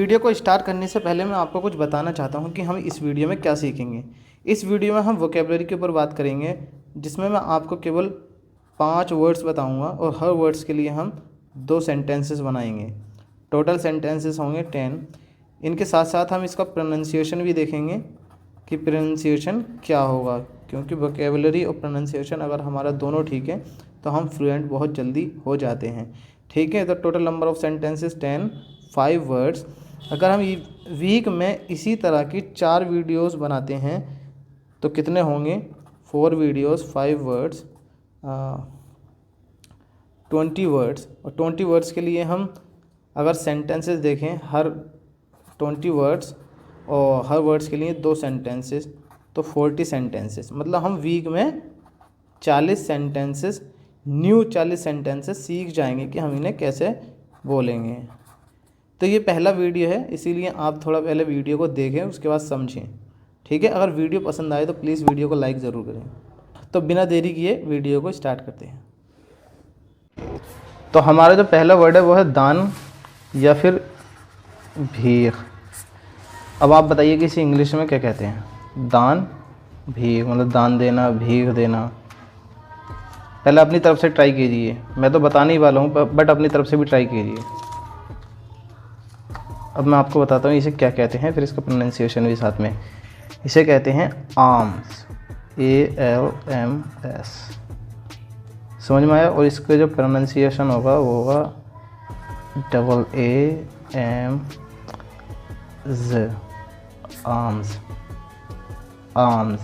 Video को start करने से पहले मैं आपको कुछ बताना चाहता हूँ कि हम इस वीडियो में क्या सीखेंगे। इस वीडियो में हम वोकेबलरी के ऊपर बात करेंगे, जिसमें मैं आपको केवल 5 वर्ड्स बताऊँगा और हर वर्ड्स के लिए हम 2 सेंटेंसेस बनाएंगे। टोटल सेंटेंसेस होंगे 10। इनके साथ साथ हम इसका प्रोनाउंसिएशन भी देखेंगे कि प्रोनाउंसिएशन क्या होगा, क्योंकि वोकेबलरी और प्रोनाउंसिएशन अगर हमारा दोनों ठीक है तो हम फ्लुएंट बहुत जल्दी हो जाते हैं। ठीक है, तो total number of sentences 10, 5 words. अगर हम वीक में इसी तरह की 4 वीडियोस बनाते हैं तो कितने होंगे? 4 वीडियोस, 5 वर्ड्स, 20 वर्ड्स। और 20 वर्ड्स के लिए हम अगर सेंटेंसेस देखें, हर 20 वर्ड्स और हर वर्ड्स के लिए 2 सेंटेंसेस, तो 40 सेंटेंसेस। मतलब हम वीक में 40 सेंटेंसेस, न्यू 40 सेंटेंसेस सीख जाएंगे कि हम इन्हें कैसे बोलेंगे। तो ये पहला वीडियो है, इसीलिए आप थोड़ा पहले वीडियो को देखें, उसके बाद समझें। ठीक है, अगर वीडियो पसंद आए तो प्लीज़ वीडियो को लाइक ज़रूर करें। तो बिना देरी किए वीडियो को स्टार्ट करते हैं। तो हमारा जो पहला वर्ड है वो है दान या फिर भीख। अब आप बताइए कि इसे इंग्लिश में क्या कहते हैं? दान, भीख, मतलब दान देना, भीख देना। पहले अपनी तरफ से ट्राई कीजिए, मैं तो बताने ही वाला हूँ बट अपनी तरफ से भी ट्राई कीजिए। अब मैं आपको बताता हूँ इसे क्या कहते हैं, फिर इसका प्रोनाउंसिएशन भी साथ में। इसे कहते हैं आर्म्स, ALMS। समझ में आया? और इसका जो प्रोनाउंसिएशन होगा वो होगा AAMS, आर्म्स, आर्म्स।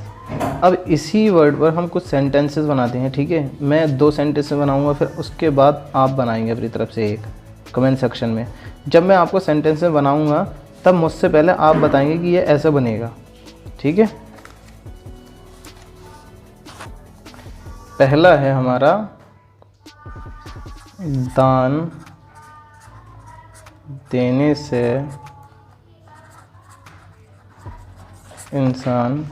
अब इसी वर्ड पर हम कुछ सेंटेंसेस बनाते हैं। ठीक है, मैं 2 सेंटेंसेस बनाऊंगा, फिर उसके बाद आप बनाएंगे अपनी तरफ से एक कमेंट सेक्शन में। जब मैं आपको सेंटेंसेस बनाऊंगा तब मुझसे पहले आप बताएंगे कि ये ऐसा बनेगा। ठीक है, पहला है हमारा दान देने से इंसान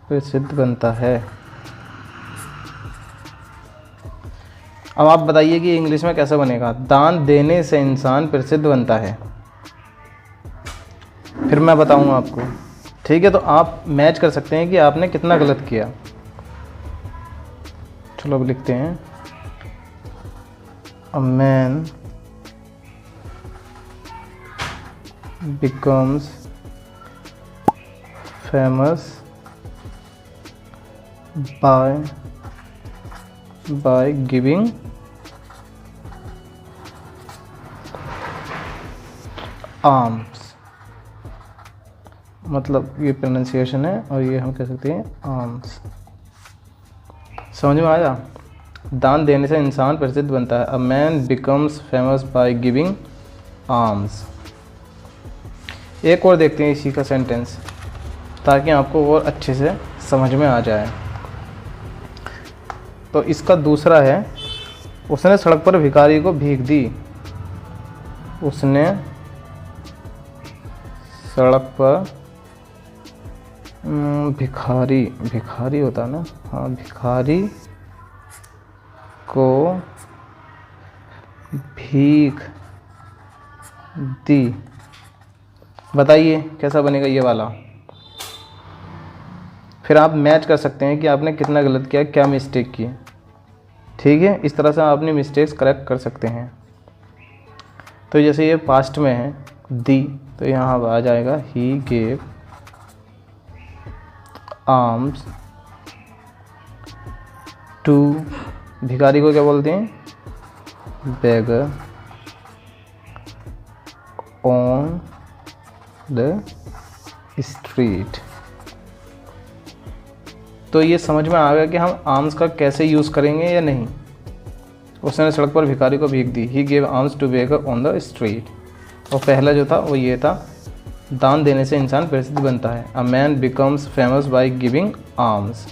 प्रसिद्ध बनता है। अब आप बताइए कि इंग्लिश में कैसे बनेगा? दान देने से इंसान प्रसिद्ध बनता है। फिर मैं बताऊंगा आपको। ठीक है, तो आप मैच कर सकते हैं कि आपने कितना गलत किया। चलो अब लिखते हैं, a man becomes famous by giving alms। मतलब ये प्रोनाउंसिएशन है और ये हम कह सकते हैं आर्म्स। समझ में आया? दान देने से इंसान प्रसिद्ध बनता है। A man becomes famous by giving arms. एक और देखते हैं इसी का सेंटेंस, ताकि आपको और अच्छे से समझ में आ जाए। तो इसका दूसरा है, उसने सड़क पर भिखारी को भीख दी। उसने सड़क पर भिखारी होता है ना, हाँ, भिखारी को भीख दी। बताइए कैसा बनेगा ये वाला? फिर आप मैच कर सकते हैं कि आपने कितना गलत किया, क्या मिस्टेक की। ठीक है, इस तरह से आप अपनी मिस्टेक्स करेक्ट कर सकते हैं। तो जैसे ये पास्ट में है दी, तो यहाँ आ जाएगा ही गेव आर्म्स टू, भिखारी को क्या बोलते हैं? बेगर ऑन द स्ट्रीट। तो ये समझ में आ गया कि हम आर्म्स का कैसे यूज़ करेंगे या नहीं। उसने सड़क पर भिखारी को भीख दी। He gave arms to beggar on the street. और पहला जो था वो ये था, दान देने से इंसान प्रसिद्ध बनता है। A man becomes famous by giving arms.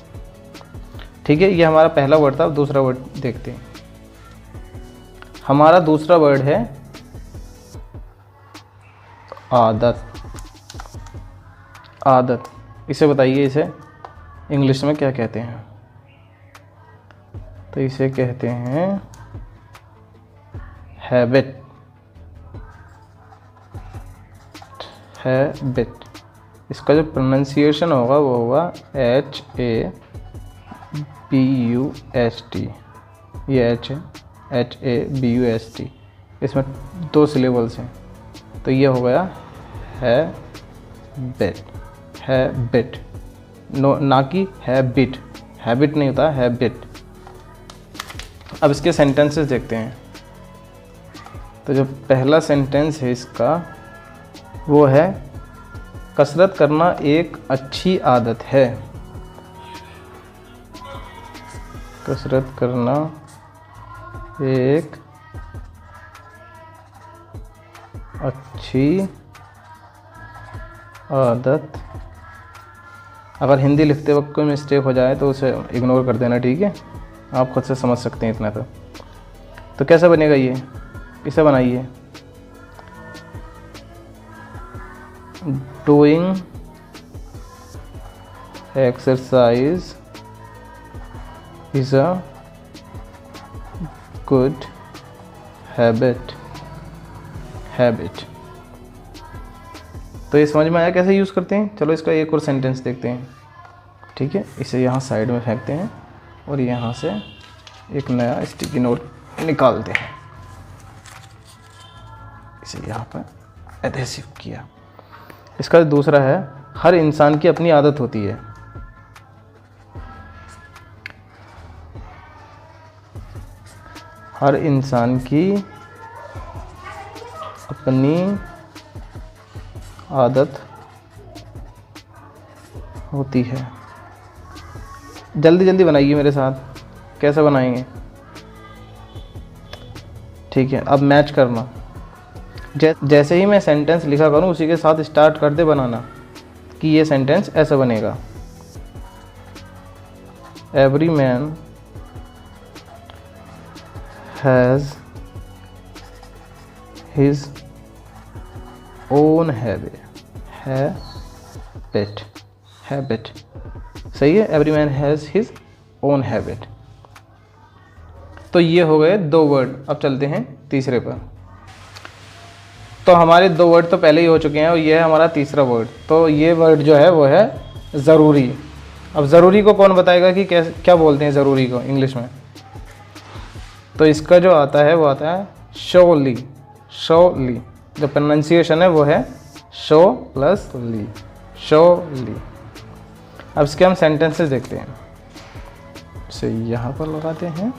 ठीक है, ये हमारा पहला वर्ड था। अब दूसरा वर्ड देखते हैं। हमारा दूसरा वर्ड है आदत। आदत, इसे बताइए, इसे इंग्लिश में क्या कहते हैं? तो इसे कहते हैं हैबिट, हैबिट। इसका जो प्रोनाउंसिएशन होगा वो होगा HABUST, ये H है, HABUST। इसमें 2 सिलेबल्स हैं, तो ये हो गया हैबिट, हैबिट, ना कि हैबिट, हैबिट नहीं होता, हैबिट। अब इसके सेंटेंसेस देखते हैं। तो जो पहला सेंटेंस है इसका वो है कसरत करना एक अच्छी आदत है। कसरत करना एक अच्छी आदत। अगर हिंदी लिखते वक्त कोई मिस्टेक हो जाए तो उसे इग्नोर कर देना, ठीक है? आप खुद से समझ सकते हैं इतना। तो कैसा बनेगा ये, इसे बनाइए। Doing exercise is a good habit, habit. तो ये समझ में आया कैसे यूज़ करते हैं? चलो इसका एक और सेंटेंस देखते हैं, ठीक है? इसे यहाँ साइड में फेंकते हैं और यहाँ से एक नया स्टिकी नोट निकालते हैं। इसे यहाँ पर एडहेसिव किया। इसका दूसरा है हर इंसान की अपनी आदत होती है। हर इंसान की अपनी आदत होती है। जल्दी जल्दी बनाइए मेरे साथ। कैसे बनाएंगे? ठीक है, अब मैच करना। जैसे ही मैं सेंटेंस लिखा करूँ उसी के साथ स्टार्ट कर दे बनाना कि ये सेंटेंस ऐसा बनेगा। Every man has his own habit, habit. सही है, every man has his own habit. तो ये हो गए 2 वर्ड। अब चलते हैं तीसरे पर। तो हमारे 2 वर्ड तो पहले ही हो चुके हैं और ये है हमारा तीसरा वर्ड। तो ये वर्ड जो है वो है ज़रूरी। अब ज़रूरी को कौन बताएगा कि क्या बोलते हैं ज़रूरी को इंग्लिश में? तो इसका जो आता है वो आता है शोली, शोली। जो प्रोनाउंसिएशन है वो है शो प्लस ली, शोली। अब इसके हम सेंटेंसेस देखते हैं। इसे यहाँ पर लगाते हैं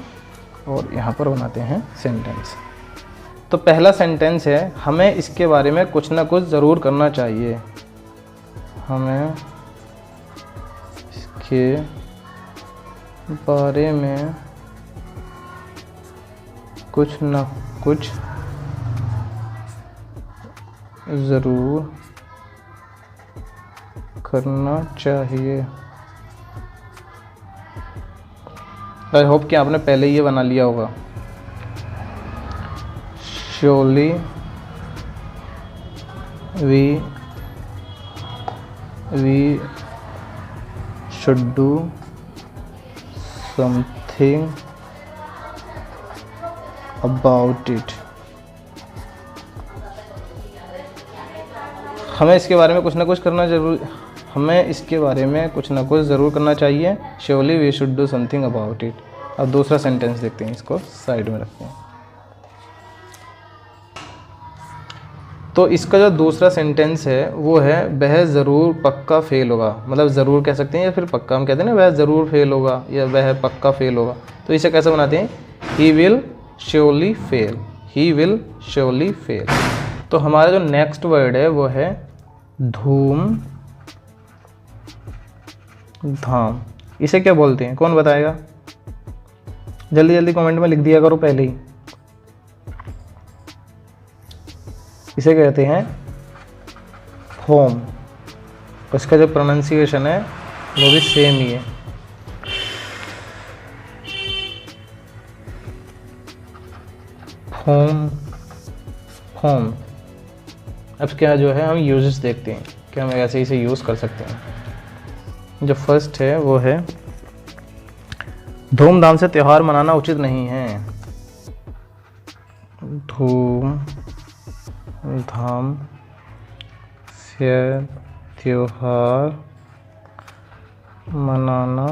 और यहाँ पर बनाते हैं सेंटेंस। तो पहला सेंटेंस है हमें इसके बारे में कुछ ना कुछ ज़रूर करना चाहिए। हमें इसके बारे में कुछ ना कुछ ज़रूर करना चाहिए। आई होप कि आपने पहले ये बना लिया होगा। Surely we should do something about it. हमें इसके बारे में कुछ ना कुछ करना जरूर, हमें इसके बारे में कुछ ना कुछ ज़रूर करना चाहिए। Surely we should do something about it. अब दूसरा सेंटेंस देखते हैं, इसको साइड में रखते हैं। तो इसका जो दूसरा सेंटेंस है वो है वह ज़रूर पक्का फेल होगा। मतलब ज़रूर कह सकते हैं या फिर पक्का हम कहते हैं ना, वह ज़रूर फेल होगा या वह पक्का फेल होगा। तो इसे कैसे बनाते हैं? He will surely fail, he will surely fail. तो हमारा जो नेक्स्ट वर्ड है वो है धूम धाम। इसे क्या बोलते हैं? कौन बताएगा? जल्दी जल्दी कमेंट में लिख दिया करो पहले ही। इसे कहते हैं होम। उसका जो प्रोनाउंसिएशन है वो भी सेम ही है। Home, home. अब क्या जो है हम यूजेस देखते हैं कि हम ऐसे इसे यूज़ कर सकते हैं। जो फर्स्ट है वो है धूमधाम से त्यौहार मनाना उचित नहीं है। धूमधाम से त्योहार मनाना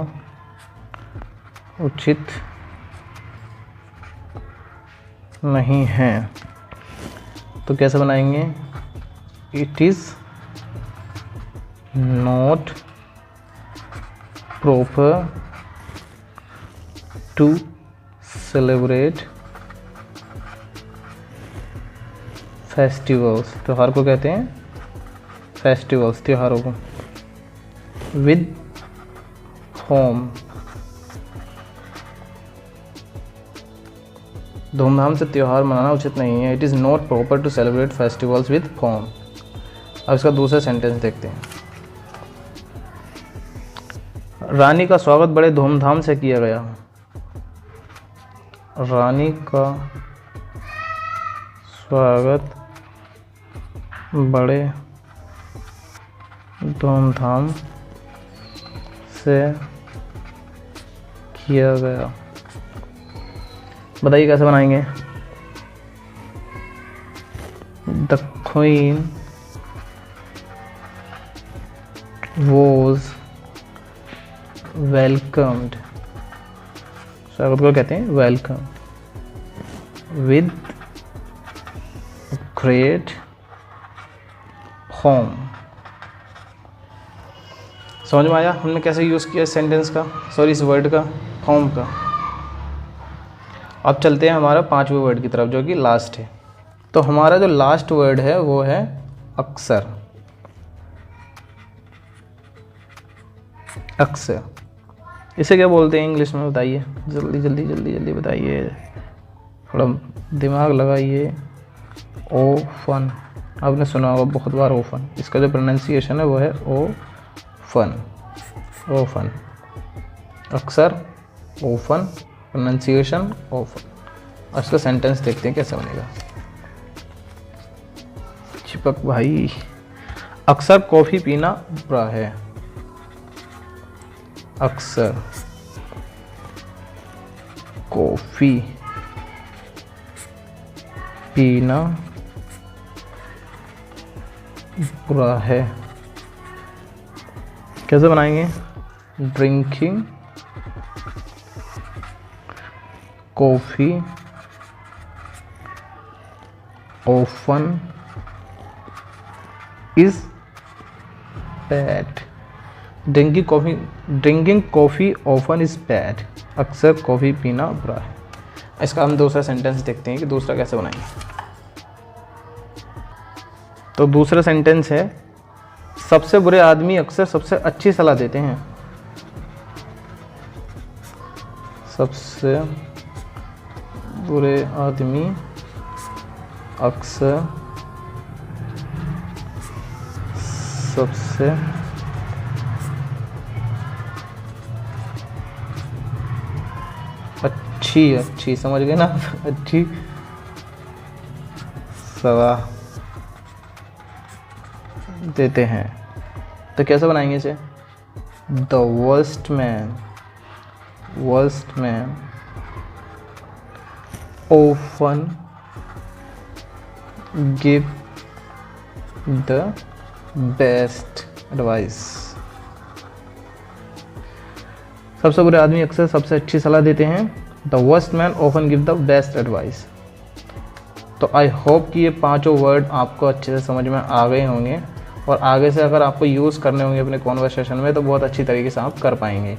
उचित नहीं है। तो कैसे बनाएंगे? It is not proper to celebrate festivals. त्योहार को कहते हैं फेस्टिवल्स, त्योहारों को। विद होम, धूमधाम से त्यौहार मनाना उचित नहीं है। It is not proper to celebrate festivals with home. अब इसका दूसरा सेंटेंस देखते हैं। रानी का स्वागत बड़े धूमधाम से किया गया। रानी का स्वागत बड़े धूमधाम से किया गया। बताइए कैसे बनाएंगे? द क्वीन वॉज वेलकम्ड, स्वागत को कहते हैं वेलकम, विद ग्रेट होम। समझ में आया हमने कैसे यूज़ किया इस सेंटेंस का, सॉरी इस वर्ड का, होम का। अब चलते हैं हमारा 5वें वर्ड की तरफ जो कि लास्ट है। तो हमारा जो लास्ट वर्ड है वो है अक्सर। अक्सर इसे क्या बोलते हैं इंग्लिश में? बताइए जल्दी जल्दी जल्दी जल्दी बताइए, थोड़ा दिमाग लगाइए। ओफन, आपने सुना होगा बहुत बार ओफन। इसका जो प्रोनाउंसिएशन है वो है ओफन, ओफन। अक्सर, ओफन, प्रोनाउंसिएशन ओफन। और इसका सेंटेंस देखते हैं कैसे बनेगा। चिपक भाई, अक्सर कॉफ़ी पीना बुरा है। अक्सर कॉफ़ी पीना बुरा है। कैसे बनाएंगे? Drinking coffee often is bad. Drinking coffee often is bad. अक्सर कॉफ़ी पीना बुरा है। इसका हम दूसरा सेंटेंस देखते हैं कि दूसरा कैसे बनाएंगे। तो दूसरा सेंटेंस है, सबसे बुरे आदमी अक्सर सबसे अच्छी सलाह देते हैं। सबसे बुरे आदमी अक्सर सबसे अच्छी, समझ गए ना, अच्छी सलाह देते हैं। तो कैसे बनाएंगे इसे? The worst man often give the best advice। सबसे बुरे आदमी अक्सर सबसे अच्छी सलाह देते हैं। The worst man often give the best advice. तो आई होप कि ये 5 वर्ड आपको अच्छे से समझ में आ गए होंगे और आगे से अगर आपको यूज़ करने होंगे अपने कॉन्वर्सेशन में तो बहुत अच्छी तरीके से आप कर पाएंगे।